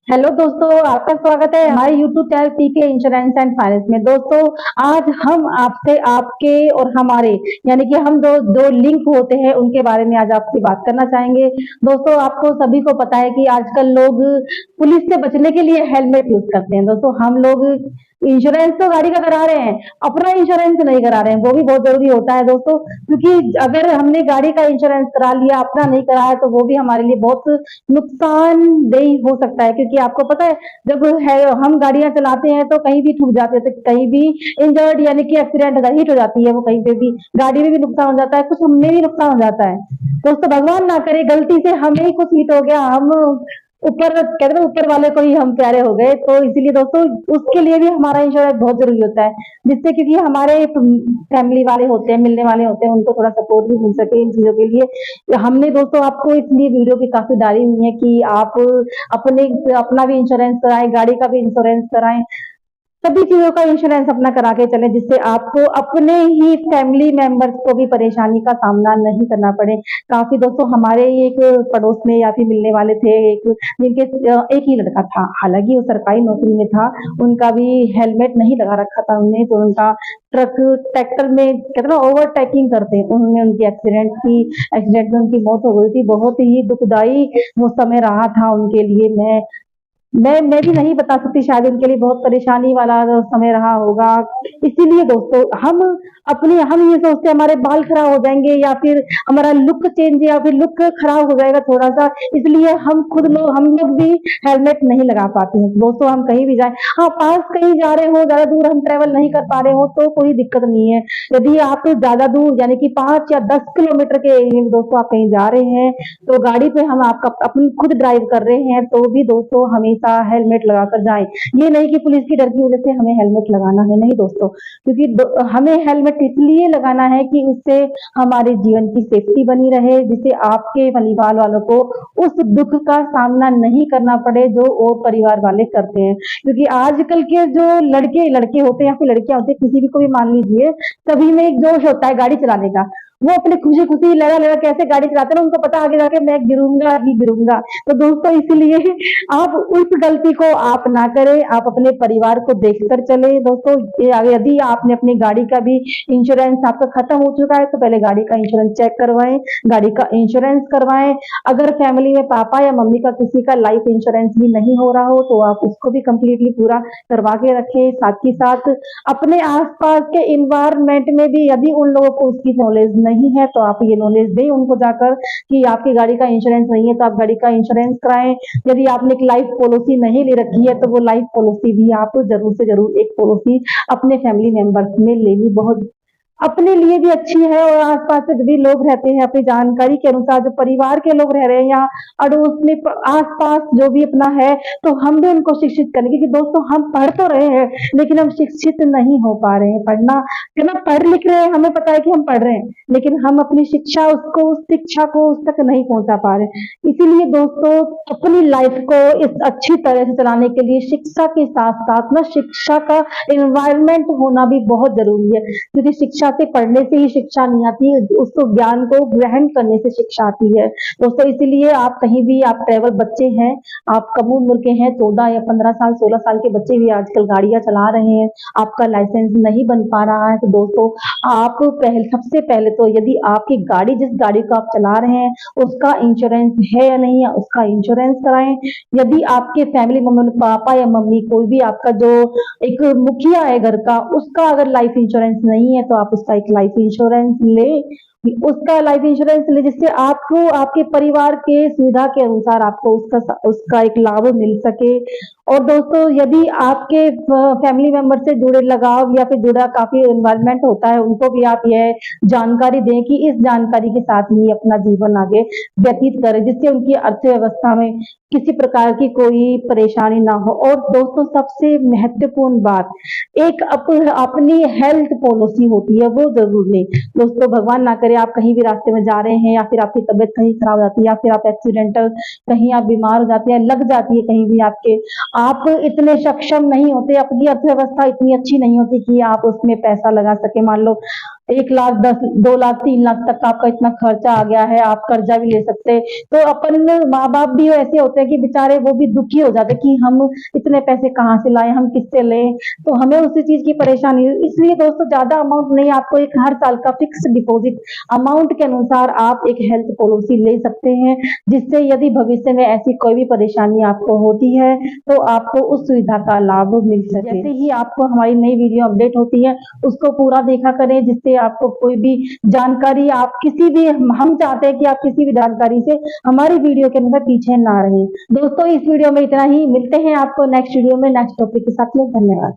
Hello दोस्तों, आपका स्वागत है हमारे YouTube channel PK insurance and finance में। दोस्तों, आज हम आपसे आपके और हमारे यानी कि हम दो दो लिंक होते हैं उनके बारे में आज आपसे बात करना चाहेंगे। दोस्तों, आपको सभी को पता है कि आजकल लोग पुलिस से बचने के लिए हेलमेट यूज करते हैं। दोस्तों, हम लोग इंश्योरेंस तो गाड़ी का करा रहे हैं, अपना इंश्योरेंस नहीं करा रहे हैं, वो भी बहुत जरूरी होता है दोस्तों। क्योंकि अगर हमने गाड़ी का इंश्योरेंस करा लिया, अपना नहीं कराया, तो वो भी हमारे लिए बहुत नुकसानदेही हो सकता है। क्योंकि आपको पता है, जब हम गाड़ियां चलाते हैं तो कहीं भी ठुक जाते हैं, तो कहीं भी इंजर्ड यानी कि एक्सीडेंट हिट हो जाती है, वो कहीं पे भी गाड़ी में भी नुकसान हो जाता है, कुछ हमें भी नुकसान हो जाता है। दोस्तों, भगवान ना करे गलती से हमें ही कुछ हिट हो गया, हम ऊपर कहते हैं ऊपर वाले को ही हम प्यारे हो गए, तो इसीलिए दोस्तों उसके लिए भी हमारा इंश्योरेंस बहुत जरूरी होता है। जिससे क्योंकि हमारे फैमिली वाले होते हैं, मिलने वाले होते हैं, उनको थोड़ा सपोर्ट भी मिल सके इन चीजों के लिए। हमने दोस्तों आपको इसलिए वीडियो भी काफी डाली हुई है कि आप अपने अपना भी इंश्योरेंस कराएं, गाड़ी का भी इंश्योरेंस कराएं, सभी चीजों का इंश्योरेंस अपना करा के चलें, जिससे आपको अपने ही फैमिली मेंबर्स को भी परेशानी का सामना नहीं करना पड़े। काफी दोस्तों हमारे ही एक पड़ोस में या फिर मिलने वाले थे, एक जिनके एक ही लड़का था, हालांकि वो सरकारी नौकरी में था, उनका भी हेलमेट नहीं लगा रखा था उन्होंने, तो उनका ट्रक ट्रैक्टर में कहते ना ओवरटेकिंग करते हैं, उन्होंने उनकी एक्सीडेंट में उनकी मौत हो गई थी। बहुत ही दुखदाई वो समय रहा था उनके लिए। मैं भी नहीं बता सकती, शायद उनके लिए बहुत परेशानी वाला समय रहा होगा। इसीलिए दोस्तों हम ये सोचते हैं हमारे बाल खराब हो जाएंगे या फिर हमारा लुक चेंज या फिर लुक खराब हो जाएगा थोड़ा सा, इसलिए हम लोग भी हेलमेट नहीं लगा पाते हैं। दोस्तों, हम कहीं भी जाए, हाँ पास कहीं जा रहे हो, ज्यादा दूर हम ट्रेवल नहीं कर पा रहे हो तो कोई दिक्कत नहीं है। यदि आप ज्यादा दूर यानी कि 5 या 10 किलोमीटर के एरिया में दोस्तों आप कहीं जा रहे हैं, तो गाड़ी पे हम आपका अपनी खुद ड्राइव कर रहे हैं, तो भी दोस्तों हमेशा हेलमेट लगाकर जाएं। ये नहीं कि पुलिस की डर की वजह से हमें हेलमेट लगाना है, नहीं दोस्तों। क्योंकि हमें हेलमेट इसलिए लगाना है कि उससे हमारे जीवन की सेफ्टी बनी रहे, जिससे आपके परिवार वालों को उस दुख का सामना नहीं करना पड़े जो और परिवार वाले करते हैं। क्योंकि आजकल के जो लड़के लड़के होते हैं या फिर लड़कियां होती है, किसी भी को भी मान लीजिए, सभी में एक जोश होता है गाड़ी चलाने का। वो अपने खुशी खुशी लगा लगा कैसे गाड़ी चलाते हैं, उनको पता आगे जाके मैं गिरूंगा ही गिरूंगा। तो दोस्तों, इसलिए आप उस गलती को आप ना करें, आप अपने परिवार को देखकर चले। दोस्तों, यदि आपने अपनी गाड़ी का भी इंश्योरेंस आपका खत्म हो चुका है, तो पहले गाड़ी का इंश्योरेंस चेक करवाएं, गाड़ी का इंश्योरेंस करवाएं। अगर फैमिली में पापा या मम्मी का किसी का लाइफ इंश्योरेंस भी नहीं हो रहा हो, तो आप उसको भी कंप्लीटली पूरा करवा के रखें। साथ ही साथ अपने आसपास के इन्वायरमेंट में भी यदि उन लोगों को उसकी नॉलेज नहीं है, तो आप ये नॉलेज दें उनको जाकर कि आपकी गाड़ी का इंश्योरेंस नहीं है तो आप गाड़ी का इंश्योरेंस कराएं। यदि आपने एक लाइफ पॉलिसी नहीं ले रखी है, तो वो लाइफ पॉलिसी भी आप जरूर से जरूर एक पॉलिसी अपने फैमिली मेंबर्स में लेनी बहुत अपने लिए भी अच्छी है, और आसपास से भी लोग रहते हैं अपनी जानकारी के अनुसार, जो परिवार के लोग रह रहे हैं या अड़ोस में आसपास जो भी अपना है, तो हम भी उनको शिक्षित करें। क्योंकि दोस्तों, हम पढ़ तो रहे हैं लेकिन हम शिक्षित नहीं हो पा रहे हैं। पढ़ना कितना पढ़ लिख रहे हैं, हमें पता है कि हम पढ़ रहे हैं, लेकिन हम अपनी उस शिक्षा को उस तक नहीं पहुंचा पा रहे। इसीलिए दोस्तों, अपनी लाइफ को इस अच्छी तरह से चलाने के लिए शिक्षा के साथ साथ ना शिक्षा का एनवायरमेंट होना भी बहुत जरूरी है। क्योंकि शिक्षा से पढ़ने से ही शिक्षा नहीं आती, उस ज्ञान को ग्रहण करने से शिक्षा आती है। दोस्तों, इसीलिए आप कहीं भी आप ट्रैवल बच्चे हैं, आप कम उम्र के हैं, 14 या 15 साल 16 साल के बच्चे भी आजकल गाड़ियां चला रहे हैं, आपका लाइसेंस नहीं बन पा रहा है, तो दोस्तों आप सबसे पहले तो यदि आपकी गाड़ी जिस गाड़ी को आप चला रहे हैं उसका इंश्योरेंस है या नहीं है, उसका इंश्योरेंस कराएं। यदि आपके फैमिली मेंबर पापा या मम्मी कोई भी आपका जो एक मुखिया है घर का, उसका अगर लाइफ इंश्योरेंस नहीं है, तो आप उसका एक लाइफ इंश्योरेंस ले, उसका लाइफ इंश्योरेंस ले, जिससे आपको आपके परिवार के सुविधा के अनुसार आपको उसका उसका एक लाभ मिल सके। और दोस्तों, यदि आपके फैमिली मेंबर से जुड़े लगाव या फिर जुड़ा काफी एनवायरमेंट होता है, उनको भी आप यह जानकारी दें कि इस जानकारी के साथ ही अपना जीवन आगे व्यतीत करें, जिससे उनकी अर्थव्यवस्था में किसी प्रकार की कोई परेशानी ना हो। और दोस्तों, सबसे महत्वपूर्ण बात, एक अपनी हेल्थ पॉलिसी होती है, वो जरूर लें। दोस्तों, भगवान ना करे आप कहीं भी रास्ते में जा रहे हैं या फिर आपकी तबीयत कहीं खराब हो जाती है या फिर आप एक्सीडेंटल कहीं आप बीमार हो जाते हैं, लग जाती है कहीं भी आपके, आप इतने सक्षम नहीं होते, आपकी अर्थव्यवस्था इतनी अच्छी नहीं होती कि आप उसमें पैसा लगा सके। मान लो 1 लाख 10 2 लाख 3 लाख तक का आपका इतना खर्चा आ गया है, आप कर्जा भी ले सकते हैं। तो अपन माँ बाप भी ऐसे होते हैं कि बेचारे वो भी दुखी हो जाते हैं कि हम इतने पैसे कहाँ से लाएं, हम किससे लें, तो हमें उसी चीज की परेशानी है। इसलिए दोस्तों ज्यादा अमाउंट नहीं, आपको एक हर साल का फिक्स डिपॉजिट अमाउंट के अनुसार आप एक हेल्थ पॉलिसी ले सकते हैं, जिससे यदि भविष्य में ऐसी कोई भी परेशानी आपको होती है तो आपको उस सुविधा का लाभ मिल सके। जैसे ही आपको हमारी नई वीडियो अपडेट होती है उसको पूरा देखा करें, जिससे आपको कोई भी जानकारी, आप किसी भी, हम चाहते हैं कि आप किसी भी जानकारी से हमारी वीडियो के अंदर पीछे ना रहे। दोस्तों इस वीडियो में इतना ही, मिलते हैं आपको नेक्स्ट वीडियो में नेक्स्ट टॉपिक के साथ में। धन्यवाद।